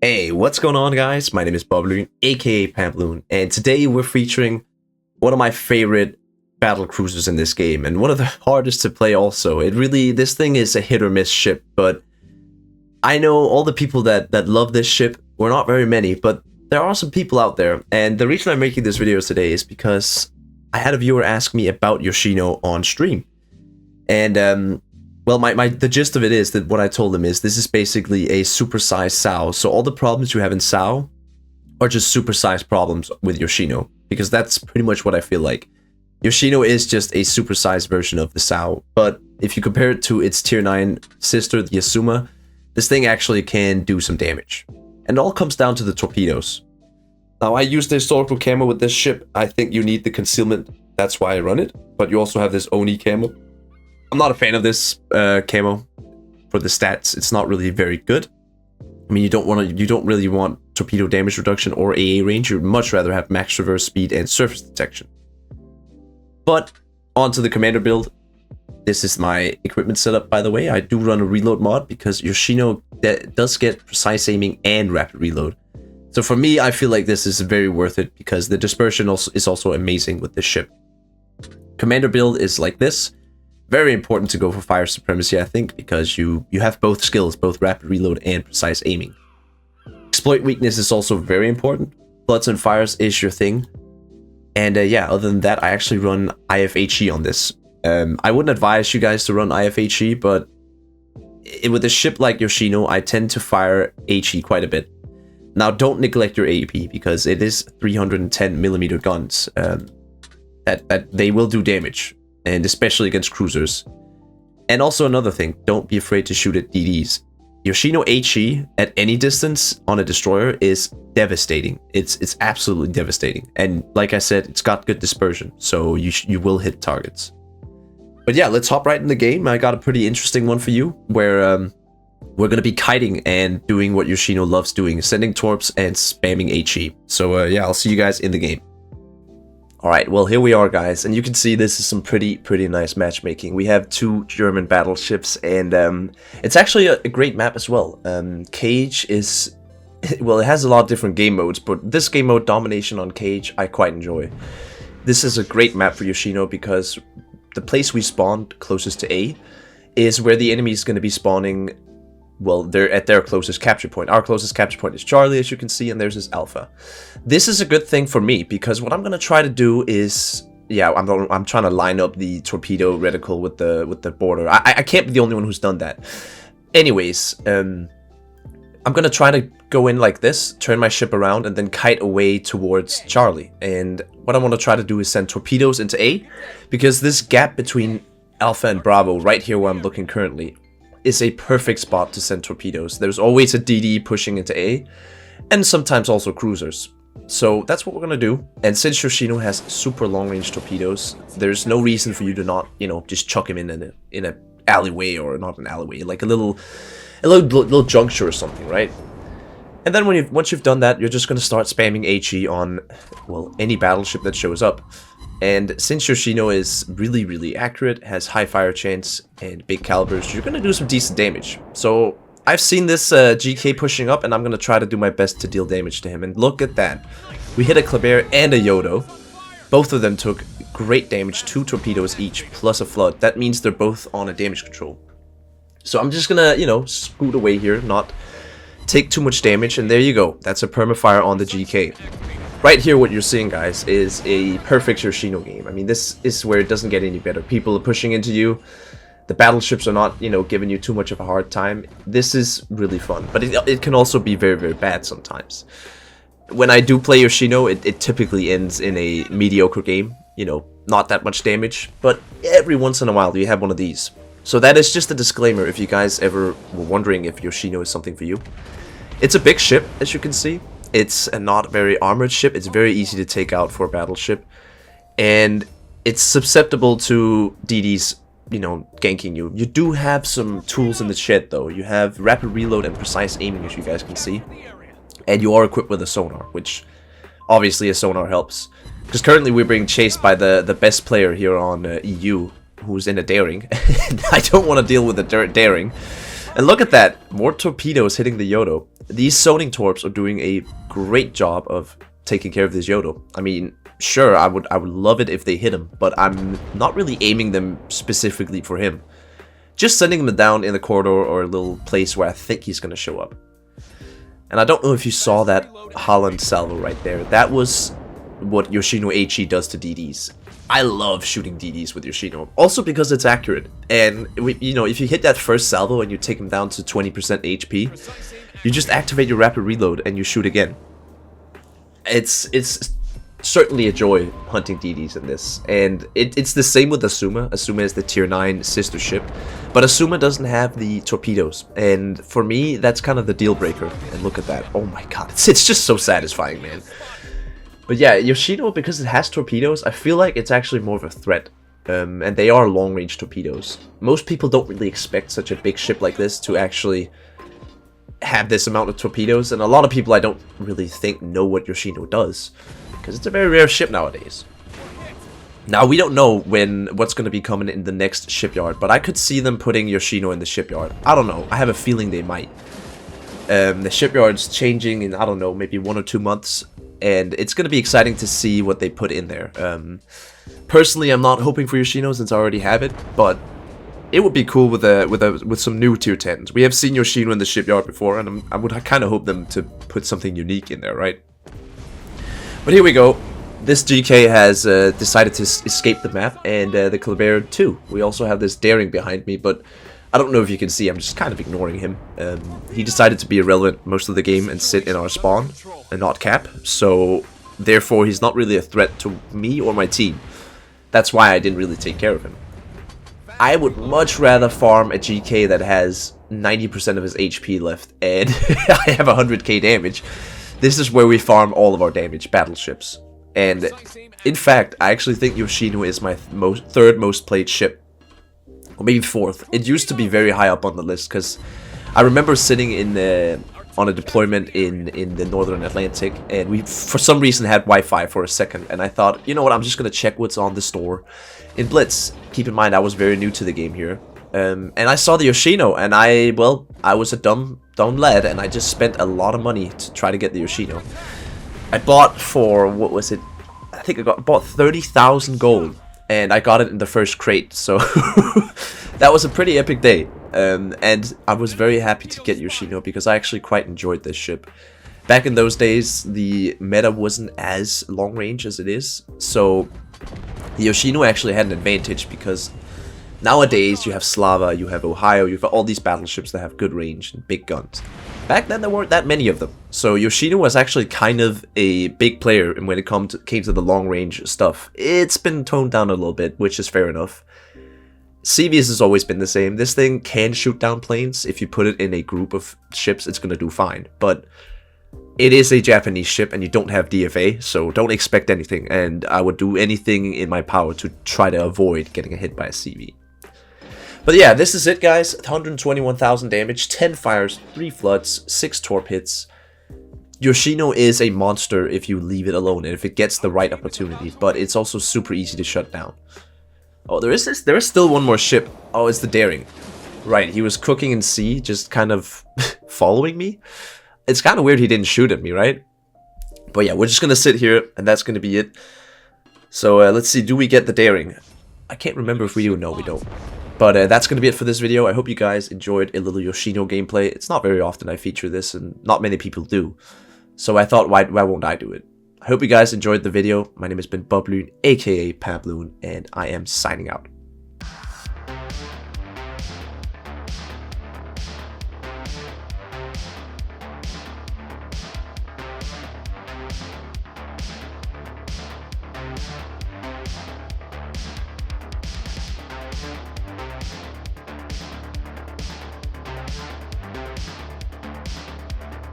Hey, what's going on, guys? My name is Bobloon, aka Pamploon, and today we're featuring one of my favorite battle cruisers in this game, and one of the hardest to play also. This thing is a hit or miss ship, but I know all the people that love this ship. We're not very many, but there are some people out there, and the reason I'm making this video today is because I had a viewer ask me about Yoshino on stream, and well, the gist of it is that what I told him is this is basically a supersized Sao. So all the problems you have in Sao are just supersized problems with Yoshino, because that's pretty much what I feel like. Yoshino is just a supersized version of the Sao, but if you compare it to its tier 9 sister, the Yasuma, this thing actually can do some damage. And it all comes down to the torpedoes. Now, I use the historical camo with this ship. I think you need the concealment, that's why I run it, but you also have this Oni camo. I'm not a fan of this camo for the stats. It's not really very good. I mean, you don't really want torpedo damage reduction or AA range. You'd much rather have max reverse speed and surface detection. But onto the commander build. This is my equipment setup, by the way. I do run a reload mod because Yoshino does get precise aiming and rapid reload. So for me, I feel like this is very worth it because the dispersion is also amazing with this ship. Commander build is like this. Very important to go for fire supremacy, I think, because you have both skills, both rapid reload and precise aiming. Exploit weakness is also very important. Floods and fires is your thing. And yeah, other than that, I actually run IFHE on this. I wouldn't advise you guys to run IFHE, but with a ship like Yoshino, I tend to fire HE quite a bit. Now, don't neglect your AEP, because it is 310mm guns. That they will do damage, and especially against cruisers. And also another thing, don't be afraid to shoot at DDs. Yoshino HE at any distance on a destroyer is devastating. It's absolutely devastating. And like I said, it's got good dispersion, so you will hit targets. But yeah, let's hop right in the game. I got a pretty interesting one for you, where we're going to be kiting and doing what Yoshino loves doing, sending torps and spamming HE. So yeah, I'll see you guys in the game. Alright, well, here we are, guys, and you can see this is some pretty nice matchmaking. We have two German battleships, and it's actually a great map as well. Cage is, well, it has a lot of different game modes, but this game mode, Domination on Cage, I quite enjoy. This is a great map for Yoshino because the place we spawned closest to A is where the enemy is going to be spawning. Well, they're at their closest capture point. Our closest capture point is Charlie, as you can see, and there's his Alpha. This is a good thing for me, because what I'm going to try to do is, yeah, I'm trying to line up the torpedo reticle with the border. I can't be the only one who's done that. Anyways, I'm going to try to go in like this, turn my ship around, and then kite away towards Charlie. And what I want to try to do is send torpedoes into A, because this gap between Alpha and Bravo, right here where I'm looking currently, is a perfect spot to send torpedoes. There's always a DD pushing into A, and sometimes also cruisers. So that's what we're gonna do. And since Yoshino has super long-range torpedoes, there's no reason for you to not, you know, just chuck him in an alleyway, or not an alleyway, like a little juncture or something, right? And then once you've done that, you're just gonna start spamming HE on, well, any battleship that shows up. And since Yoshino is really accurate, has high fire chance and big calibers, you're gonna do some decent damage. So I've seen this GK pushing up, and I'm gonna try to do my best to deal damage to him. And look at that, we hit a Kleber and a Yodo. Both of them took great damage, 2 torpedoes each plus a flood. That means they're both on a damage control. So I'm just gonna, you know, scoot away here, not take too much damage, and there you go. That's a permafire on the GK. Right here, what you're seeing, guys, is a perfect Yoshino game. I mean, this is where it doesn't get any better. People are pushing into you. The battleships are not, you know, giving you too much of a hard time. This is really fun, but it can also be very bad sometimes. When I do play Yoshino, it typically ends in a mediocre game. You know, not that much damage, but every once in a while you have one of these. So that is just a disclaimer if you guys ever were wondering if Yoshino is something for you. It's a big ship, as you can see. It's a not very armored ship. It's very easy to take out for a battleship. And it's susceptible to DDs, you know, ganking you. You do have some tools in the shed, though. You have rapid reload and precise aiming, as you guys can see. And you are equipped with a sonar, which obviously a sonar helps. Because currently we're being chased by the best player here on EU, who's in a daring. I don't want to deal with a daring. And look at that, more torpedoes hitting the Yodo. these zoning torps are doing a great job of taking care of this Yodo. I mean, sure, I would love it if they hit him, but I'm not really aiming them specifically for him. Just sending him down in the corridor or a little place where I think he's going to show up. And I don't know if you saw that Holland salvo right there. That was what Yoshino HE does to DDs. I love shooting DDs with Yoshino, also because it's accurate. And, you know, if you hit that first salvo and you take him down to 20% HP, you just activate your rapid reload and you shoot again. It's certainly a joy hunting DDs in this. And it's the same with Asuma. Asuma is the tier 9 sister ship. But Asuma doesn't have the torpedoes. And for me, that's kind of the deal breaker. And look at that. Oh my god. It's just so satisfying, man. But yeah, Yoshino, because it has torpedoes, I feel like it's actually more of a threat. And they are long-range torpedoes. Most people don't really expect such a big ship like this to actually have this amount of torpedoes. And a lot of people I don't really think know what Yoshino does, because it's a very rare ship nowadays. Now, we don't know what's going to be coming in the next shipyard, but I could see them putting Yoshino in the shipyard. I don't know. I have a feeling they might. The shipyard's changing in, I don't know, maybe 1 or 2 months. And it's going to be exciting to see what they put in there. Personally, I'm not hoping for Yoshino since I already have it, but it would be cool with some new tier 10s. We have seen Yoshino in the shipyard before, and I would kind of hope them to put something unique in there, right? But here we go. This GK has decided to escape the map, and the Kleber too. We also have this Daring behind me, but I don't know if you can see, I'm just kind of ignoring him. He decided to be irrelevant most of the game and sit in our spawn and not cap, so therefore he's not really a threat to me or my team. That's why I didn't really take care of him. I would much rather farm a GK that has 90% of his HP left and I have 100k damage. This is where we farm all of our damage battleships. And in fact, I actually think Yoshino is my third most played ship. Or maybe fourth. It used to be very high up on the list, because I remember sitting in on a deployment in the Northern Atlantic, and we for some reason had Wi-Fi for a second, and I thought, you know what, I'm just gonna check what's on the store in Blitz. Keep in mind, I was very new to the game here, and I saw the Yoshino, and I was a dumb lad, and I just spent a lot of money to try to get the Yoshino. I bought for, what was it? I think I bought 30,000 gold. And I got it in the first crate, so that was a pretty epic day. And I was very happy to get Yoshino because I actually quite enjoyed this ship. Back in those days, the meta wasn't as long range as it is, so the Yoshino actually had an advantage because nowadays you have Slava, you have Ohio, you have all these battleships that have good range and big guns. Back then there weren't that many of them, so Yoshino was actually kind of a big player when it came to the long range stuff. It's been toned down a little bit, which is fair enough. CVS has always been the same. This thing can shoot down planes. If you put it in a group of ships, it's gonna do fine. But it is a Japanese ship and you don't have DFA, so don't expect anything. And I would do anything in my power to try to avoid getting a hit by a CV. But yeah, this is it, guys. 121,000 damage, 10 fires, 3 floods, 6 torp hits. Yoshino is a monster if you leave it alone and if it gets the right opportunity, but it's also super easy to shut down. Oh, there is still one more ship. Oh, it's the Daring. Right, he was cooking in sea, just kind of following me. It's kind of weird he didn't shoot at me, right? But yeah, we're just gonna sit here, and that's gonna be it. So let's see, do we get the Daring? I can't remember if we do. No, we don't. But that's going to be it for this video. I hope you guys enjoyed a little Yoshino gameplay. It's not very often I feature this, and not many people do. So I thought, why won't I do it? I hope you guys enjoyed the video. My name has been Bubloon, aka Pabloon, and I am signing out.